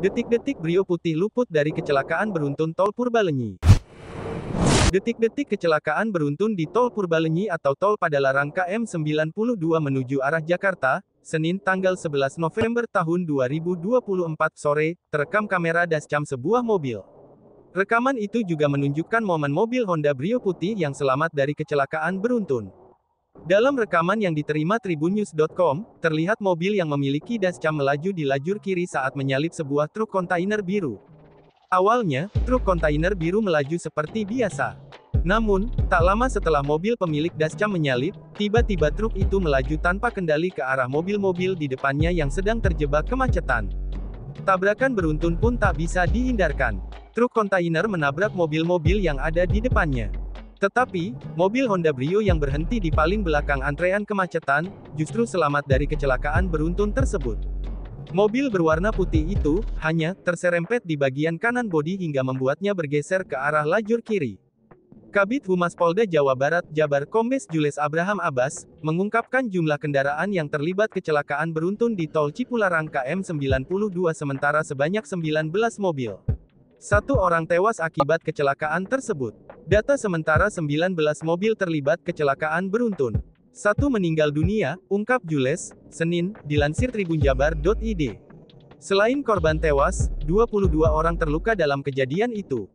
Detik-detik Brio Putih luput dari kecelakaan beruntun Tol Purbalenyi. Detik-detik kecelakaan beruntun di Tol Purbalenyi atau Tol Padalarang KM 92 menuju arah Jakarta, Senin tanggal 11 November tahun 2024 sore, terekam kamera dashcam sebuah mobil. Rekaman itu juga menunjukkan momen mobil Honda Brio Putih yang selamat dari kecelakaan beruntun. Dalam rekaman yang diterima tribunnews.com, terlihat mobil yang memiliki dashcam melaju di lajur kiri saat menyalip sebuah truk kontainer biru. Awalnya, truk kontainer biru melaju seperti biasa. Namun, tak lama setelah mobil pemilik dashcam menyalip, tiba-tiba truk itu melaju tanpa kendali ke arah mobil-mobil di depannya yang sedang terjebak kemacetan. Tabrakan beruntun pun tak bisa dihindarkan. Truk kontainer menabrak mobil-mobil yang ada di depannya. Tetapi, mobil Honda Brio yang berhenti di paling belakang antrean kemacetan, justru selamat dari kecelakaan beruntun tersebut. Mobil berwarna putih itu, hanya, terserempet di bagian kanan bodi hingga membuatnya bergeser ke arah lajur kiri. Kabid Humas Polda Jawa Barat Jabar Kombes Jules Abraham Abbas, mengungkapkan jumlah kendaraan yang terlibat kecelakaan beruntun di Tol Cipularang KM 92 sementara sebanyak 19 mobil. 1 orang tewas akibat kecelakaan tersebut. Data sementara 19 mobil terlibat kecelakaan beruntun. 1 meninggal dunia, ungkap Jules, Senin, dilansir tribunjabar.id. Selain korban tewas, 22 orang terluka dalam kejadian itu.